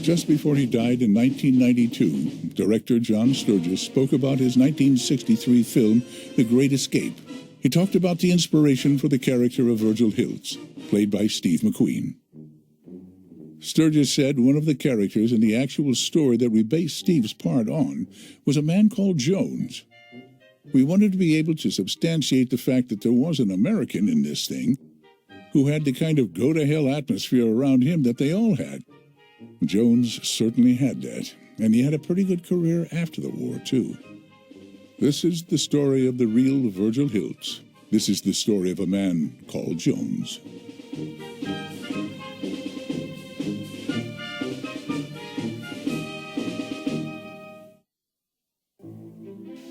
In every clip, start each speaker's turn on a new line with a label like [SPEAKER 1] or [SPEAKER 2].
[SPEAKER 1] Just before he died in 1992, director John Sturges spoke about his 1963 film, The Great Escape. He talked about the inspiration for the character of Virgil Hilts, played by Steve McQueen. Sturges said one of the characters in the actual story that we based Steve's part on was a man called Jones. We wanted to be able to substantiate the fact that there was an American in this thing who had the kind of go-to-hell atmosphere around him that they all had. Jones certainly had that, and he had a pretty good career after the war, too. This is the story of the real Virgil Hilts. This is the story of a man called Jones.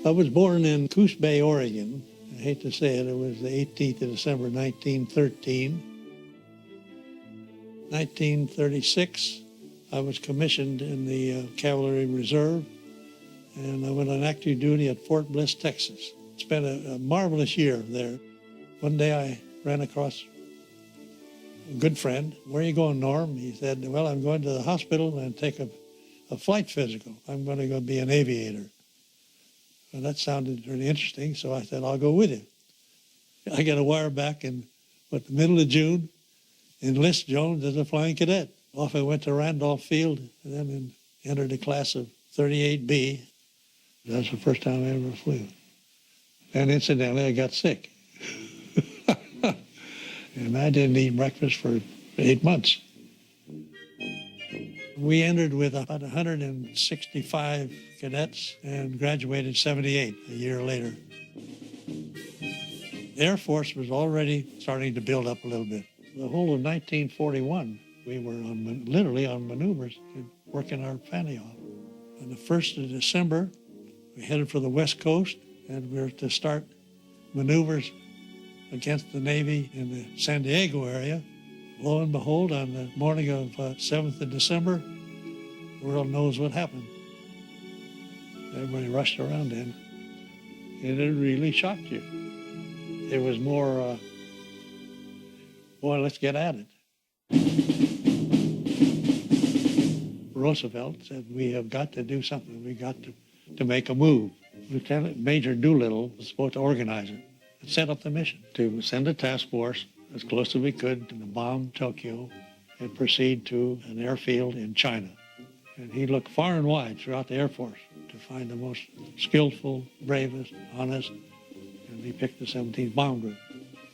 [SPEAKER 2] I was born in Coos Bay, Oregon. I hate to say it, it was the 18th of December, 1913. 1936, I was commissioned in the Cavalry Reserve, and I went on active duty at Fort Bliss, Texas. Spent a marvelous year there. One day I ran across a good friend. "Where are you going, Norm?" He said, "Well, I'm going to the hospital and take a flight physical. I'm going to go be an aviator." Well, that sounded really interesting, so I said, "I'll go with you." I got a wire back in the middle of June, enlist Jones as a flying cadet. Off I went to Randolph Field, and then entered the class of 38B. That was the first time I ever flew. And incidentally, I got sick. And I didn't eat breakfast for 8 months. We entered with about 165 cadets and graduated 78 a year later. The Air Force was already starting to build up a little bit. The whole of 1941, we were literally on maneuvers, working our fanny off. On the 1st of December, we headed for the West Coast, and we were to start maneuvers against the Navy in the San Diego area. Lo and behold, on the morning of 7th of December, the world knows what happened. Everybody rushed around then, and it really shocked you. It was more, boy, let's get at it. Roosevelt said, "We have got to do something. We got to make a move." Lieutenant Major Doolittle was supposed to organize it and set up the mission to send a task force as close as we could to bomb Tokyo and proceed to an airfield in China. And he looked far and wide throughout the Air Force to find the most skillful, bravest, honest, and he picked the 17th Bomb Group.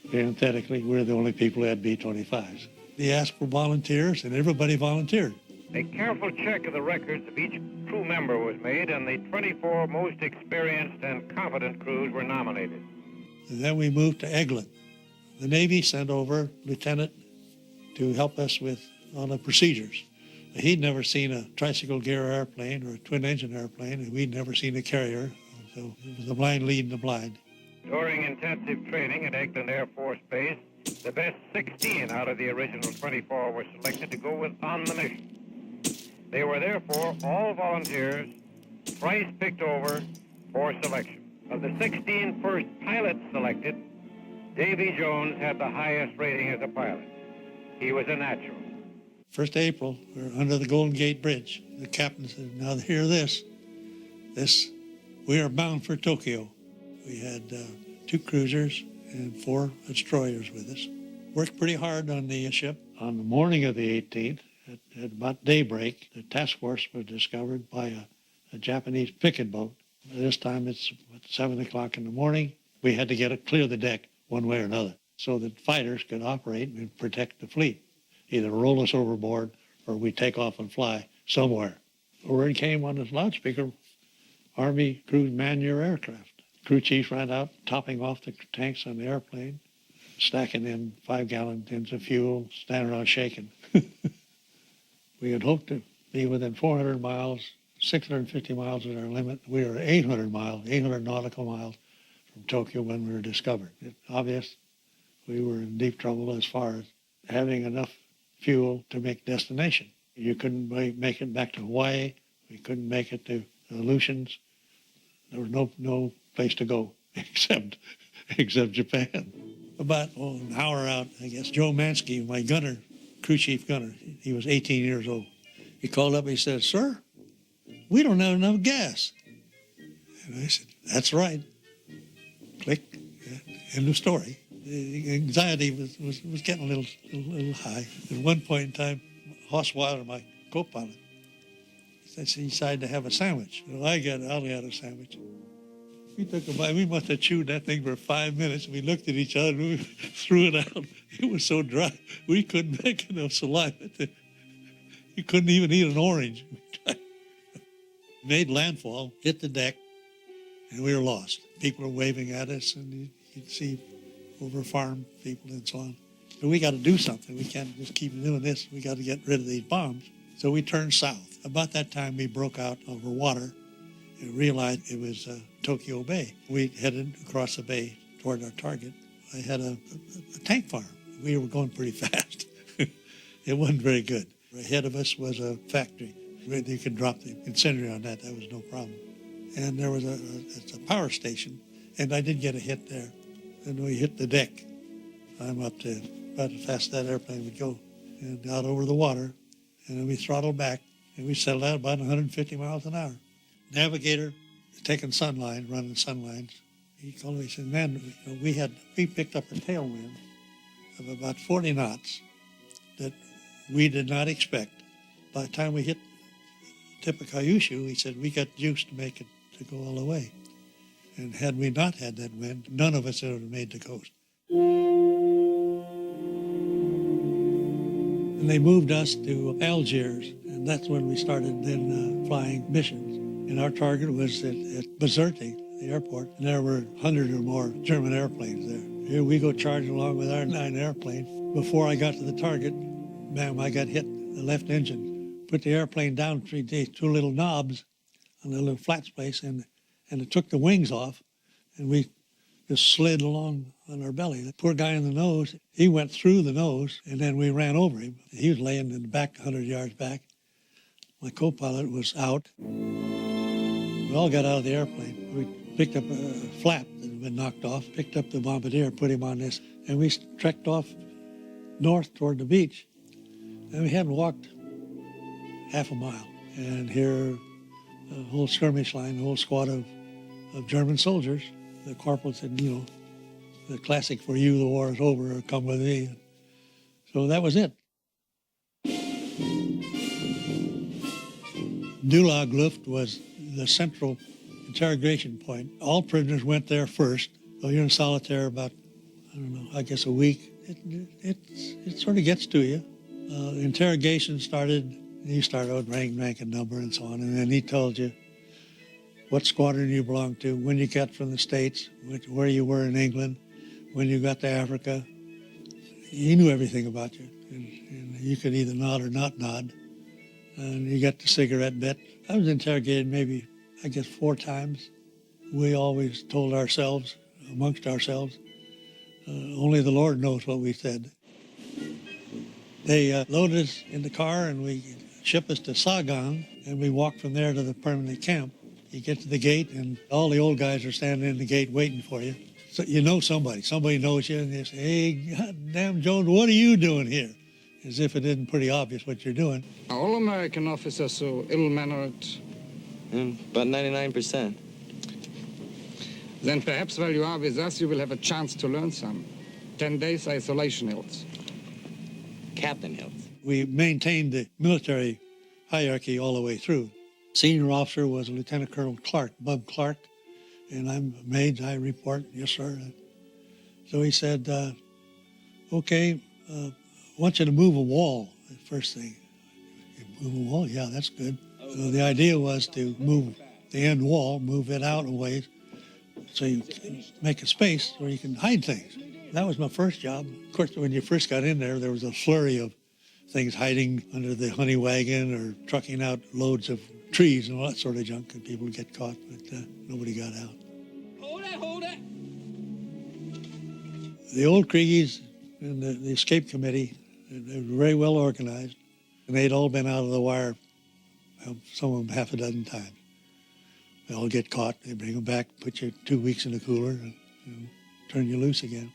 [SPEAKER 2] Parenthetically, we're the only people who had B-25s. He asked for volunteers, and everybody volunteered.
[SPEAKER 3] A careful check of the records of each crew member was made, and the 24 most experienced and competent crews were nominated.
[SPEAKER 2] And then we moved to Eglin. The Navy sent over a lieutenant to help us with all the procedures. He'd never seen a tricycle gear airplane or a twin-engine airplane, and we'd never seen a carrier. So it was the blind leading the blind.
[SPEAKER 3] During intensive training at Eglin Air Force Base, the best 16 out of the original 24 were selected to go on the mission. They were therefore all volunteers, twice picked over for selection. Of the 16 first pilots selected, Davy Jones had the highest rating as a pilot. He was a natural.
[SPEAKER 2] 1st April, we were under the Golden Gate Bridge. The captain said, "Now hear this. We are bound for Tokyo." We had 2 cruisers and 4 destroyers with us. Worked pretty hard on the ship. On the morning of the 18th, at about daybreak, the task force was discovered by a Japanese picket boat. This time it's 7 o'clock in the morning. We had to clear the deck one way or another so that fighters could operate and protect the fleet. Either roll us overboard or we take off and fly somewhere. Word came on this loudspeaker, Army Cruise Man Your Aircraft. Crew chiefs ran out, topping off the tanks on the airplane, stacking in 5-gallon tins of fuel, standing around shaking. We had hoped to be within 400 miles, 650 miles is our limit. We were 800 nautical miles from Tokyo when we were discovered. It's obvious we were in deep trouble as far as having enough fuel to make destination. You couldn't make it back to Hawaii. We couldn't make it to Aleutians. There was no place to go except Japan. About an hour out, I guess, Joe Mansky, my gunner, crew chief gunner, he was 18 years old. He called up and he said, "Sir, we don't have enough gas." And I said, "That's right." Click. End of story. The anxiety was getting a little high. At one point in time, Hosweiler, my co-pilot, he decided to have a sandwich. Well, I'll get a sandwich. We took a bite. We must have chewed that thing for 5 minutes. We looked at each other and we threw it out. It was so dry, we couldn't make enough saliva. You couldn't even eat an orange. Made landfall, hit the deck, and we were lost. People were waving at us, and you'd see over farm people and so on. But we got to do something. We can't just keep doing this. We got to get rid of these bombs. So we turned south. About that time, we broke out over water and realized it was Tokyo Bay. We headed across the bay toward our target. I had a tank farm. We were going pretty fast. It wasn't very good. Ahead of us was a factory. You could drop the incendiary on that. That was no problem. And there was a power station, and I did get a hit there. And we hit the deck. I'm up to about as fast as that airplane would go, and out over the water. And then we throttled back, and we settled out about 150 miles an hour. Navigator, taking sunline, running sunlines. He called me and said, "Man, we picked up a tailwind of about 40 knots that we did not expect. By the time we hit the tip of Kyushu," he said, "we got juice to make it to go all the way. And had we not had that wind, none of us would have made the coast." And they moved us to Algiers, and that's when we started then flying missions. And our target was at Bizerte, the airport, and there were 100 or more German airplanes there. Here we go charging along with our 9 airplanes. Before I got to the target, bam, I got hit the left engine. Put the airplane down 3 days, 2 little knobs on the little flats place, and it took the wings off, and we just slid along on our belly. The poor guy in the nose, he went through the nose, and then we ran over him. He was laying in the back, 100 yards back. My co-pilot was out. We all got out of the airplane. We picked up a flap that had been knocked off, picked up the bombardier, put him on this, and we trekked off north toward the beach. And we hadn't walked half a mile. And here, a whole skirmish line, a whole squad of German soldiers. The corporal said, the classic "for you, the war is over," or "come with me." So that was it. Dulag Luft was the central interrogation point. All prisoners went there first. So you're in solitary about, I guess a week. It sort of gets to you. Interrogation started. You start out rank and number and so on, and then he told you what squadron you belonged to, when you got from the States, where you were in England, when you got to Africa. He knew everything about you, and you could either nod or not nod. And you got the cigarette bit. I was interrogated maybe, 4 times. We always told ourselves, amongst ourselves, only the Lord knows what we said. They loaded us in the car, and we shipped us to Sagan, and we walked from there to the permanent camp. You get to the gate, and all the old guys are standing in the gate waiting for you. So you know somebody. Somebody knows you, and they say, "Hey, goddamn Jones, what are you doing here?" As if it isn't pretty obvious what you're doing.
[SPEAKER 4] Are all American officers so ill-mannered?
[SPEAKER 5] About 99%.
[SPEAKER 4] Then perhaps while you are with us, you will have a chance to learn some. 10 days isolation, Hilts.
[SPEAKER 5] Captain Hilts.
[SPEAKER 2] We maintained the military hierarchy all the way through. Senior officer was Lieutenant Colonel Clark, Bub Clark, and I'm made. I report, "Yes, sir." So he said, "Okay, I want you to move a wall." The first thing, "You move a wall? Yeah, that's good." So the idea was to move the end wall, move it out a ways, so you can make a space where you can hide things. That was my first job. Of course, when you first got in there was a flurry of things hiding under the honey wagon or trucking out loads of trees and all that sort of junk, and people would get caught, but nobody got out.
[SPEAKER 4] Hold it!
[SPEAKER 2] The old Kriegies and the escape committee, they were very well organized, and they'd all been out of the wire, some of them half a dozen times. They all get caught, they bring them back, put you 2 weeks in the cooler, and turn you loose again.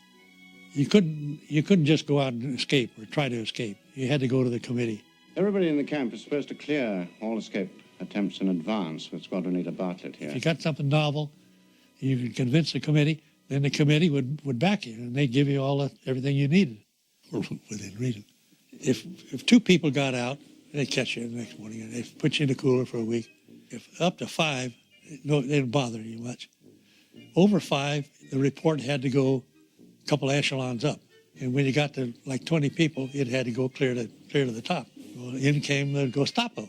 [SPEAKER 2] You couldn't just go out and escape or try to escape. You had to go to the committee.
[SPEAKER 6] Everybody in the camp is supposed to clear all escape attempts in advance with Squadron Leader Bartlett here.
[SPEAKER 2] If you got something novel, you could convince the committee, then the committee would back you, and they'd give you everything you needed, within reason. If two people got out, they'd catch you the next morning, and they'd put you in the cooler for a week. If up to 5, no, they didn't bother you much. Over 5, the report had to go a couple echelons up. And when you got to like 20 people, it had to go clear to the top. Well, in came the Gestapo,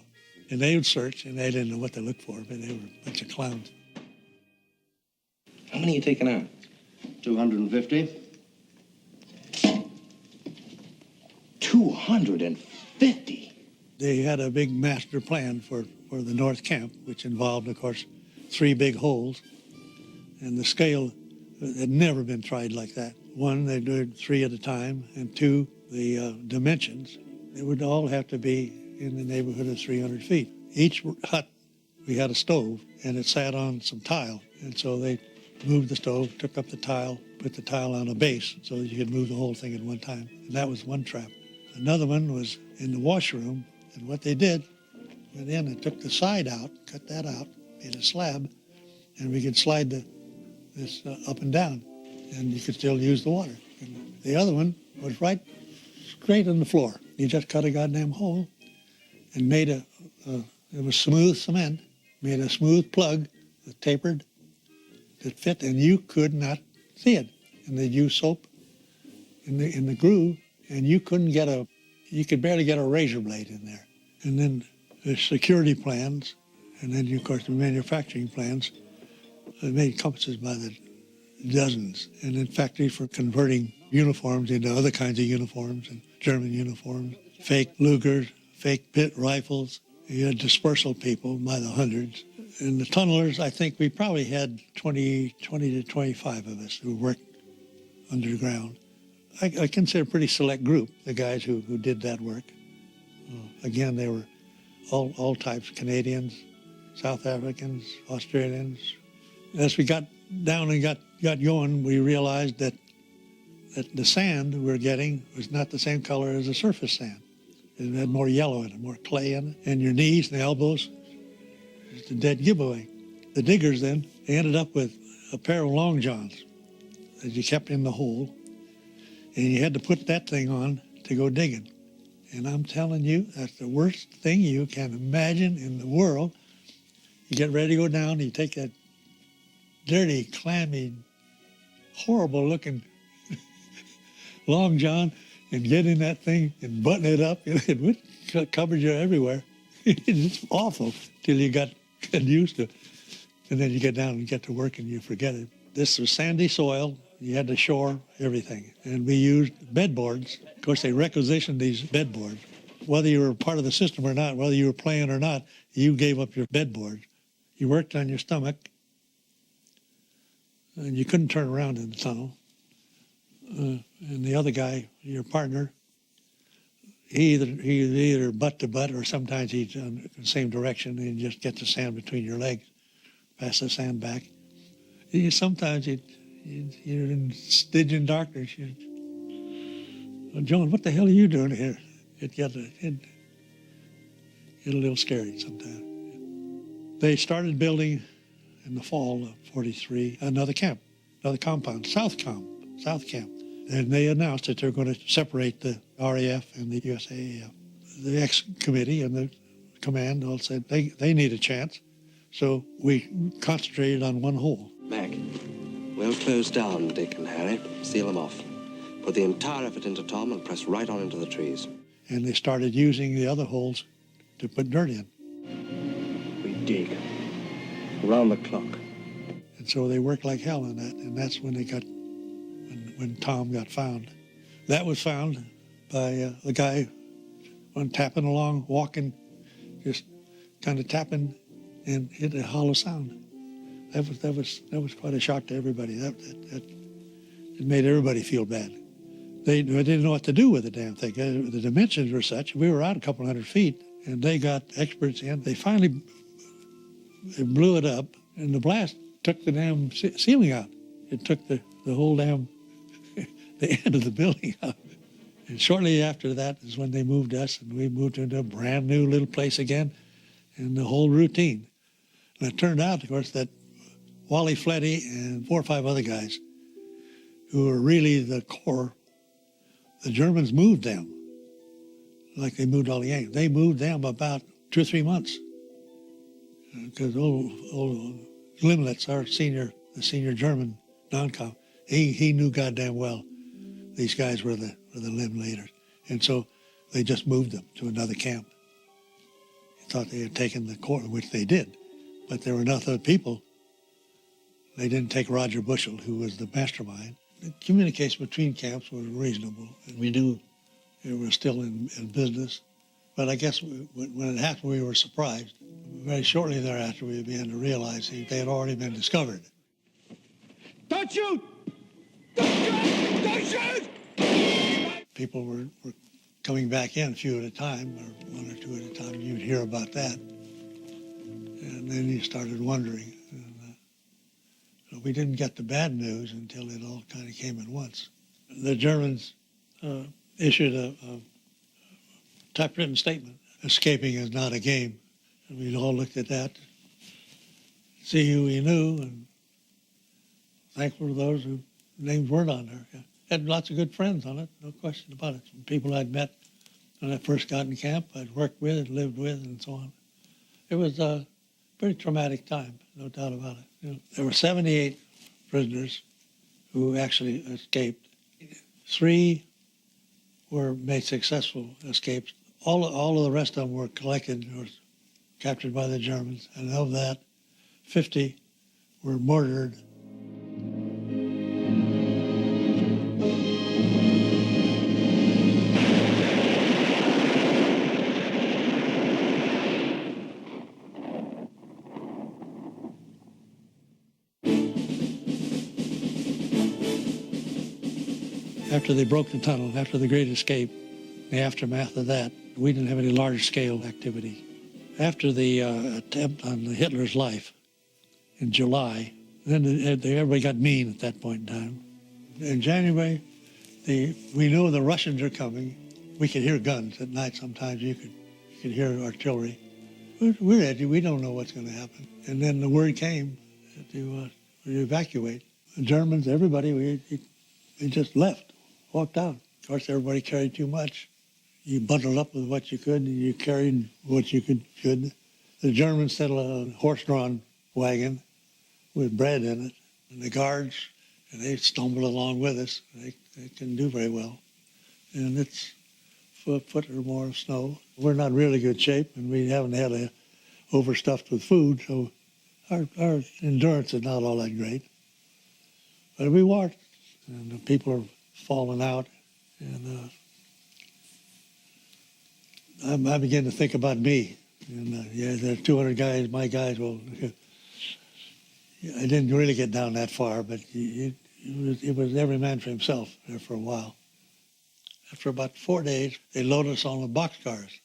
[SPEAKER 2] and they would search, and they didn't know what to look for, but they were a bunch of clowns.
[SPEAKER 5] How many are you taking out?
[SPEAKER 6] 250.
[SPEAKER 5] 250?
[SPEAKER 2] They had a big master plan for the North Camp, which involved, of course, 3 big holes. And the scale had never been tried like that. 1, they did 3 at a time, and 2, the dimensions. They would all have to be in the neighborhood of 300 feet. Each hut, we had a stove, and it sat on some tile. And so they moved the stove, took up the tile, put the tile on a base so that you could move the whole thing at one time. And that was one trap. Another one was in the washroom, and what they did, went in and took the side out, cut that out, made a slab, and we could slide this up and down, and you could still use the water. And the other one was right straight on the floor. You just cut a goddamn hole and made it was smooth cement, made a smooth plug that tapered, that fit, and you could not see it. And they'd use soap in the groove, and you could barely get a razor blade in there. And then the security plans, and then, of course, the manufacturing plans. They made compasses by the dozens, and in factories for converting uniforms into other kinds of uniforms, and German uniforms, fake Lugers, fake pit rifles. You had dispersal people by the hundreds. And the tunnelers, I think we probably had 20 to 25 of us who worked underground. I consider a pretty select group, the guys who did that work. Again, they were all types, Canadians, South Africans, Australians. As we got down and got going, we realized that the sand we were getting was not the same color as the surface sand. It had more yellow in it, more clay in it. And your knees and elbows, it's a dead giveaway. The diggers then, they ended up with a pair of long johns that you kept in the hole, and you had to put that thing on to go digging. And I'm telling you, that's the worst thing you can imagine in the world. You get ready to go down, and you take that dirty, clammy, horrible-looking long john and get in that thing and button it up. It covered you everywhere. It's awful till you got used to it. And then you get down and get to work and you forget it. This was sandy soil. You had to shore everything. And we used bedboards. Of course, they requisitioned these bedboards. Whether you were part of the system or not, whether you were playing or not, you gave up your bedboard. You worked on your stomach, and you couldn't turn around in the tunnel. And the other guy, your partner, he either butt to butt, or sometimes he's in the same direction, and you just get the sand between your legs, pass the sand back. Sometimes you're in Stygian darkness. Well, John, what the hell are you doing here? It get a little scary sometimes. They started building in the fall of 43 another camp, another compound, South Camp. And they announced that they're going to separate the RAF and the USAAF. The ex-committee and the command all said they need a chance. So we concentrated on one hole.
[SPEAKER 7] Mac, we'll close down Dick and Harry, seal them off. Put the entire effort into Tom and press right on into the trees.
[SPEAKER 2] And they started using the other holes to put dirt in.
[SPEAKER 7] We dig. Around the clock.
[SPEAKER 2] And so they worked like hell on that, and that's when when Tom got found. That was found by the guy when tapping along, walking, just kind of tapping, and hit a hollow sound. That was quite a shock to everybody. It made everybody feel bad. They didn't know what to do with the damn thing. The dimensions were such. We were out a couple hundred feet, and they got experts in. They finally blew it up, and the blast took the damn ceiling out. It took the whole damn the end of the building out. And shortly after that is when they moved us, and we moved into a brand new little place again, and the whole routine. And it turned out, of course, that Wally Fletty and 4 or 5 other guys who were really the core, the Germans moved them like they moved all the Yankees. They moved them about 2 or 3 months because old Limlitz, the senior German non-com, he knew goddamn well these guys were the limb leaders. And so they just moved them to another camp. He thought they had taken the core, which they did, but there were enough other people. They didn't take Roger Bushell, who was the mastermind. The communication between camps was reasonable, and we knew they were still in business. But I guess when it happened, we were surprised. Very shortly thereafter, we began to realize they had already been discovered.
[SPEAKER 5] Don't shoot! Don't shoot! Don't shoot!
[SPEAKER 2] People were coming back in a few at a time, or 1 or 2 at a time. You'd hear about that. And then you started wondering. So we didn't get the bad news until it all kind of came at once. The Germans issued a typewritten statement. Escaping is not a game. And we all looked at that, see who we knew, and thankful to those whose names weren't on there. Had lots of good friends on it, no question about it. Some people I'd met when I first got in camp, I'd worked with, lived with, and so on. It was a pretty traumatic time, no doubt about it. You know, there were 78 prisoners who actually escaped. 3 were made successful escapes. All of the rest of them were collected or captured by the Germans, and of that, 50 were murdered. After they broke the tunnel, after the Great Escape, the aftermath of that, we didn't have any large-scale activity. After the attempt on Hitler's life in July, then everybody got mean at that point in time. In January, we knew the Russians are coming. We could hear guns at night sometimes. You could hear artillery. We're edgy. We don't know what's going to happen. And then the word came to evacuate. The Germans, everybody, they just left, walked out. Of course, everybody carried too much. You bundled up with what you could, and you carried what you could. The Germans sent a horse-drawn wagon with bread in it, and the guards, and they stumbled along with us. They couldn't do very well. And it's a foot or more of snow. We're not in really good shape, and we haven't had overstuffed with food, so our endurance is not all that great. But we walked, and the people are falling out, and I began to think about me. And there are 200 guys, my guys. Well, I didn't really get down that far, but it was every man for himself there for a while. After about 4 days, they loaded us on the boxcars.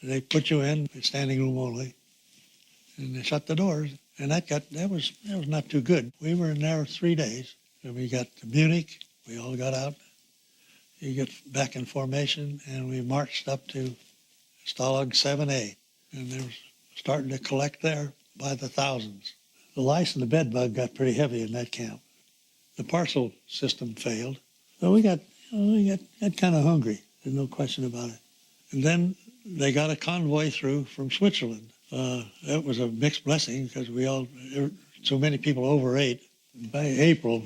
[SPEAKER 2] They put you in, standing room only, and they shut the doors. And that was not too good. We were in there 3 days, and we got to Munich. We all got out. You get back in formation, and we marched up to Stalag 7A, and they were starting to collect there by the thousands. The lice and the bed bug got pretty heavy in that camp. The parcel system failed, so we got kind of hungry. There's no question about it. And then they got a convoy through from Switzerland. That was a mixed blessing because so many people overate. By April,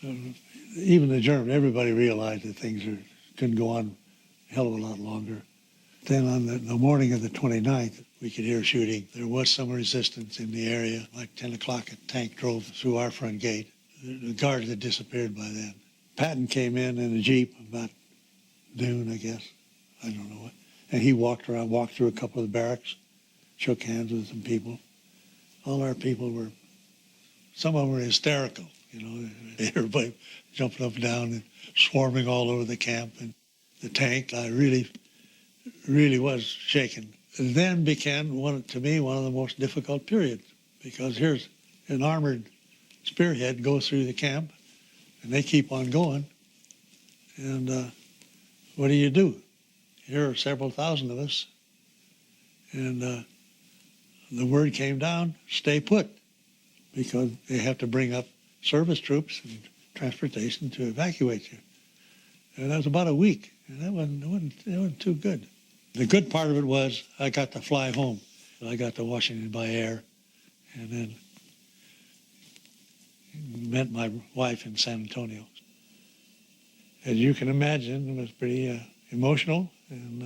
[SPEAKER 2] even the Germans, everybody realized that things couldn't go on a hell of a lot longer. Then on the morning of the 29th, we could hear shooting. There was some resistance in the area. Like 10 o'clock, a tank drove through our front gate. The guards had disappeared by then. Patton came in a Jeep about noon, I guess. I don't know what. And he walked through a couple of the barracks, shook hands with some people. All our people some of them were hysterical, Everybody jumping up and down and swarming all over the camp. And the tank, I really was shaken. And then began, to me, one of the most difficult periods, because here's an armored spearhead go through the camp, and they keep on going. And what do you do? Here are several thousand of us, and the word came down, stay put, because they have to bring up service troops and transportation to evacuate you. And that was about a week, and that wasn't too good. The good part of it was I got to fly home. I got to Washington by air, and then met my wife in San Antonio. As you can imagine, it was pretty emotional and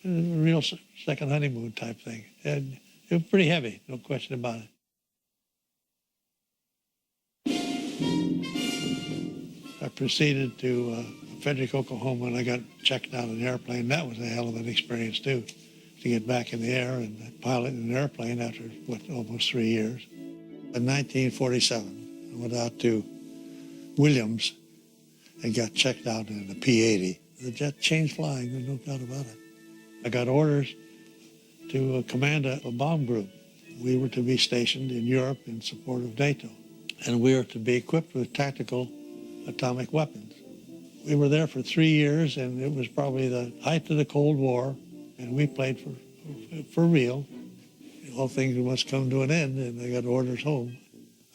[SPEAKER 2] it was a real second honeymoon type thing. And it was pretty heavy, no question about it. I proceeded to Frederick, Oklahoma, and I got checked out of the airplane. That was a hell of an experience, too, to get back in the air and pilot an airplane after, almost 3 years. In 1947, I went out to Williams and got checked out in the P-80. The jet changed flying, there's no doubt about it. I got orders to command a bomb group. We were to be stationed in Europe in support of NATO, and we were to be equipped with tactical atomic weapons. We were there for 3 years, and it was probably the height of the Cold War, and we played for real. All things must come to an end, and I got orders home.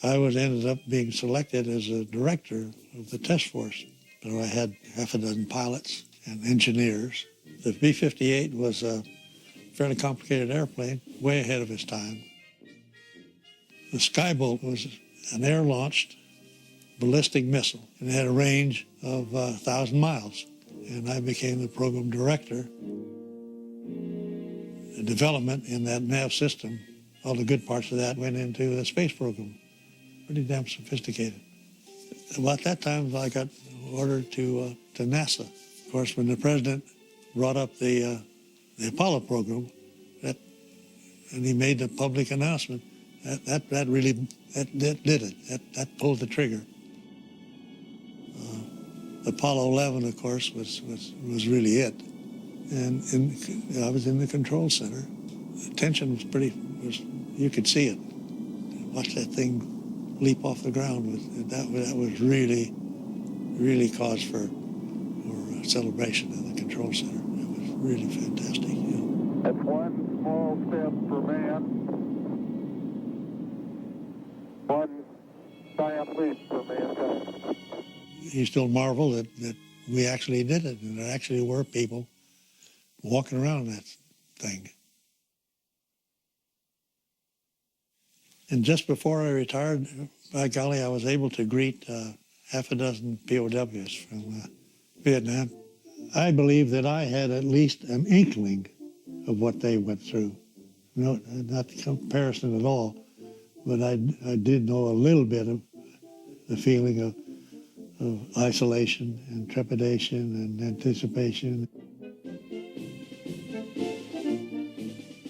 [SPEAKER 2] I ended up being selected as a director of the test force. So I had half a dozen pilots and engineers. The B-58 was a fairly complicated airplane, way ahead of its time. The Skybolt was an air-launched ballistic missile, and it had a range of 1,000 miles. And I became the program director. The development in that nav system, all the good parts of that went into the space program. Pretty damn sophisticated. About that time, I got ordered to NASA. Of course, when the president brought up the Apollo program, and he made the public announcement, that really did it. That pulled the trigger. Apollo 11, of course, was really it. And I was in the control center. The tension was you could see it. Watch that thing leap off the ground. That was really, really cause for celebration in the control center. It was really fantastic.
[SPEAKER 8] That's one small step for man, one giant leap for mankind.
[SPEAKER 2] You still marvel that we actually did it, and there actually were people walking around that thing. And just before I retired, by golly, I was able to greet half a dozen POWs from Vietnam. I believe that I had at least an inkling of what they went through. No, not the comparison at all, but I did know a little bit of the feeling of isolation and trepidation and anticipation.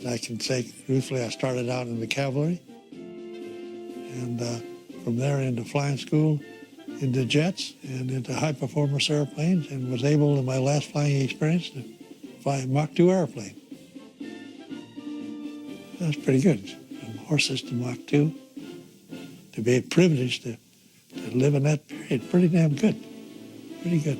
[SPEAKER 2] I can say truthfully, I started out in the cavalry, and from there into flying school, into jets, and into high-performance airplanes, and was able, in my last flying experience, to fly a Mach 2 airplane. That was pretty good. From horses to Mach 2, to be privileged to live in that period, pretty damn good. Pretty good.